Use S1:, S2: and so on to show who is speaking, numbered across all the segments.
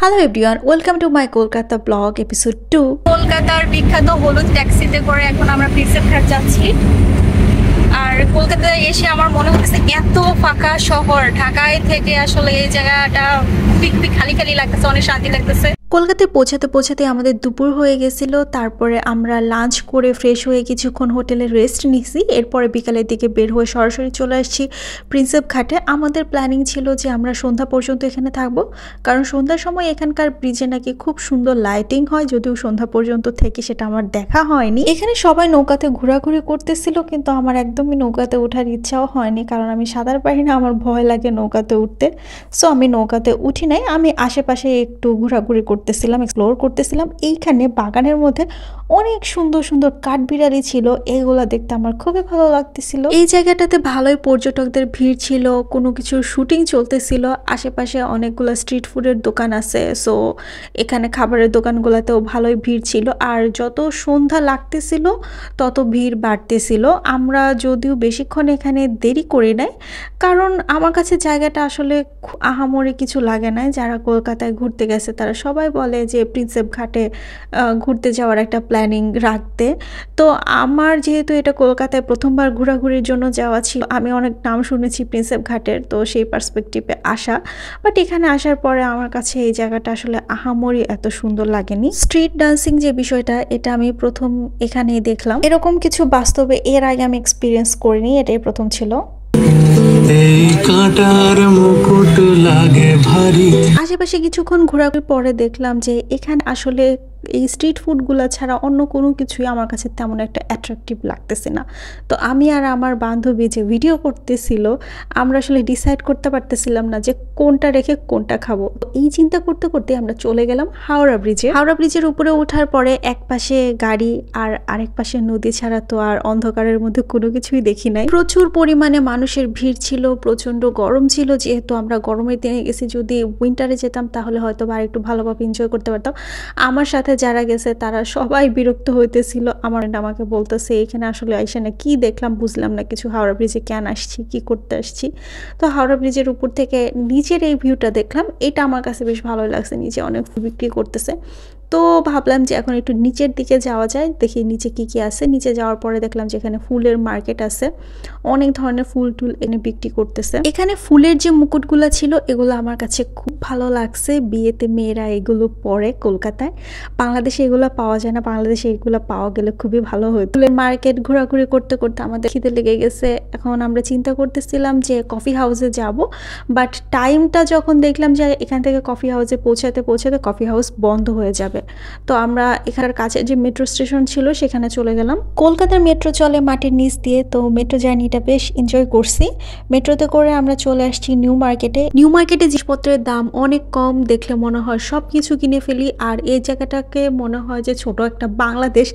S1: Hello everyone, welcome to my Kolkata blog episode 2।
S2: কলকাতার বিখ্যাত হলুদ ট্যাক্সিতে করে এখন আমরা প্রিন্সেপ ঘাট যাচ্ছি। আর কলকাতায় এসে আমার মনে হচ্ছে এত ফাঁকা শহর, ঢাকায় থেকে আসলে এই জায়গাটা খুবই খালি খালি লাগতেছে, অনেক শান্তি লাগতেছে।
S1: কলকাতায় পৌঁছাতে পৌঁছাতে আমাদের দুপুর হয়ে গেছিল। তারপরে আমরা লাঞ্চ করে ফ্রেশ হয়ে কিছুক্ষণ হোটেলে রেস্ট নিছি। এরপরে বিকালের দিকে বের হয়ে সরাসরি চলে আসছি প্রিন্সেপ ঘাটে। আমাদের প্ল্যানিং ছিল যে আমরা সন্ধ্যা পর্যন্ত এখানে থাকবো, কারণ সন্ধ্যার সময় এখানকার ব্রিজে নাকি খুব সুন্দর লাইটিং হয়, যদিও সন্ধ্যা পর্যন্ত থেকে সেটা আমার দেখা হয়নি। এখানে সবাই নৌকাতে ঘোরাঘুরি করতেছিল, কিন্তু আমার একদমই নৌকাতে ওঠার ইচ্ছাও হয়নি, কারণ আমি সাঁতার পারি না, আমার ভয় লাগে নৌকাতে উঠতে। সো আমি নৌকাতে উঠি নাই, আমি আশেপাশে একটু ঘোরাঘুরি করতেছিলাম, এক্সপ্লোর করতেছিলাম। এইখানে বাগানের মধ্যে অনেক সুন্দর সুন্দর কাঠবিড়ালি ছিল, এগুলা দেখতে আমার খুবই ভালো লাগতেছিল। এই জায়গাটাতে ভালোই পর্যটকদের ভিড় ছিল, কোনো কিছুর শুটিং চলতেছিল। আশেপাশে অনেকগুলো স্ট্রিট ফুডের দোকান আছে, সো এখানে খাবারের দোকানগুলোতেও ভালোই ভিড় ছিল। আর যত সন্ধ্যা লাগতেছিল তত ভিড় বাড়তেছিল। আমরা যদিও বেশিক্ষণ এখানে দেরি করি নাই, কারণ আমার কাছে জায়গাটা আসলে আহামরি কিছু লাগে না। যারা কলকাতায় ঘুরতে গেছে তারা সবাই বলে যে প্রিন্সেপ ঘাটে ঘুরতে যাওয়ার একটা প্ল্যানিং রাখতে। তো আমার যেহেতু এটা কলকাতায় প্রথমবার ঘোরাঘুরির জন্য যাওয়া ছিল, আমি অনেক নাম শুনেছি প্রিন্সেপ ঘাটের, তো সেই পার্সপেক্টিভে আসা। বাট এখানে আসার পরে আমার কাছে এই জায়গাটা আসলে আহামরি এত সুন্দর লাগেনি। স্ট্রিট ডান্সিং যে বিষয়টা, এটা আমি প্রথম এখানেই দেখলাম। এরকম কিছু বাস্তবে এর আগে আমি এক্সপিরিয়েন্স করিনি, এটাই প্রথম ছিল।
S3: এই কাঁটার মুকুট লাগে ভারী।
S1: আশেপাশে কিছুক্ষণ ঘোরাঘুরির পরে দেখলাম যে এখানে আসলে এই স্ট্রিট ফুডগুলো ছাড়া অন্য কোনো কিছুই আমার কাছে তেমন একটা অ্যাট্রাকটিভ লাগতেছে না। তো আমি আর আমার বান্ধবী যে ভিডিও করতেছিল, আমরা আসলে ডিসাইড করতে পারতেছিলাম না যে কোনটা রেখে কোনটা খাবো। এই চিন্তা করতে করতে আমরা চলে গেলাম হাওড়া ব্রিজে। হাওড়া ব্রিজের উপরে ওঠার পরে এক পাশে গাড়ি আর আরেক পাশে নদী ছাড়া তো আর অন্ধকারের মধ্যে কোনো কিছুই দেখি নাই। প্রচুর পরিমাণে মানুষের ভিড় ছিল, প্রচণ্ড গরম ছিল। যেহেতু আমরা গরমের দিনে গেছি, যদি উইন্টারে যেতাম তাহলে হয়তো আর একটু ভালোভাবে এনজয় করতে পারতাম। আমার সাথে যারা গেছে তারা সবাই বিরক্ত হইতেছিল। আমার আমাকে বলতেছে এখানে আসলে আইসা না কি দেখলাম বুঝলাম না কিছু, হাওড়া ব্রিজে কেন আসছি, কি করতে আসছি। তো হাওড়া ব্রিজের উপর থেকে নিচের এই ভিউটা দেখলাম, এটা আমার কাছে বেশ ভালো লাগছে। নিচে অনেক বিক্রি করতেছে, তো ভাবলাম যে এখন একটু নিচের দিকে যাওয়া যায়, দেখি নিচে কি কি আছে। নিচে যাওয়ার পরে দেখলাম যে এখানে ফুলের মার্কেট আছে, অনেক ধরনের ফুল টুল এনে বিক্রি করতেছে। এখানে ফুলের যে মুকুটগুলো ছিল এগুলো আমার কাছে খুব ভালো লাগছে। বিয়েতে মেয়েরা এগুলো পরে কলকাতায়, বাংলাদেশে এগুলো পাওয়া যায় না, বাংলাদেশে এগুলো পাওয়া গেলে খুবই ভালো হতো। ফুলের মার্কেট ঘোরাঘুরি করতে করতে আমাদের খিদে লেগে গেছে। এখন আমরা চিন্তা করতেছিলাম যে কফি হাউসে যাব, বাট টাইমটা যখন দেখলাম যে এখান থেকে কফি হাউসে পৌঁছাতে পৌঁছাতে কফি হাউস বন্ধ হয়ে যাবে, তো আমরা এখানের কাছে যে মেট্রো স্টেশন ছিল সেখানে চলে গেলাম। কলকাতার মেট্রো চলে মাটির নিচ দিয়ে, তো মেট্রো জার্নিটা বেশ এনজয় করছি। মেট্রোতে করে আমরা চলে আসছি নিউ মার্কেটে। নিউ মার্কেটে জিনিসপত্রের দাম অনেক কম, দেখলে মনে হয় সব কিছু কিনে ফেলি। আর এই জায়গাটাকে মনে হয় যে ছোট একটা বাংলাদেশ,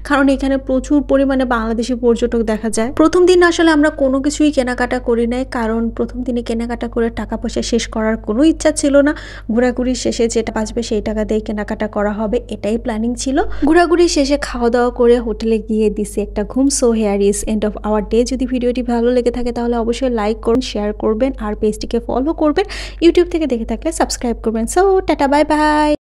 S1: কারণ এখানে প্রচুর পরিমাণে বাংলাদেশি পর্যটক দেখা যায়। প্রথম দিন আসলে আমরা কোনো কিছুই কেনাকাটা করি নাই, কারণ প্রথম দিনে কেনাকাটা করে টাকা পয়সা শেষ করার কোনো ইচ্ছা ছিল না। ঘোরাঘুরি শেষে যেটা বাঁচবে সেই টাকা দিয়ে কেনাকাটা করা হবে, এটাই প্ল্যানিং ছিল। ঘোরাঘুরি শেষে খাওয়া দাওয়া করে হোটেলে গিয়ে দিছি একটা ঘুম। So here is end of our day. যদি ভিডিওটি ভালো লেগে থাকে তাহলে অবশ্যই লাইক করুন, শেয়ার করবেন আর পেজটিকে ফলো করবেন। ইউটিউব থেকে দেখে থাকলে সাবস্ক্রাইব করবেন। So tata, bye bye.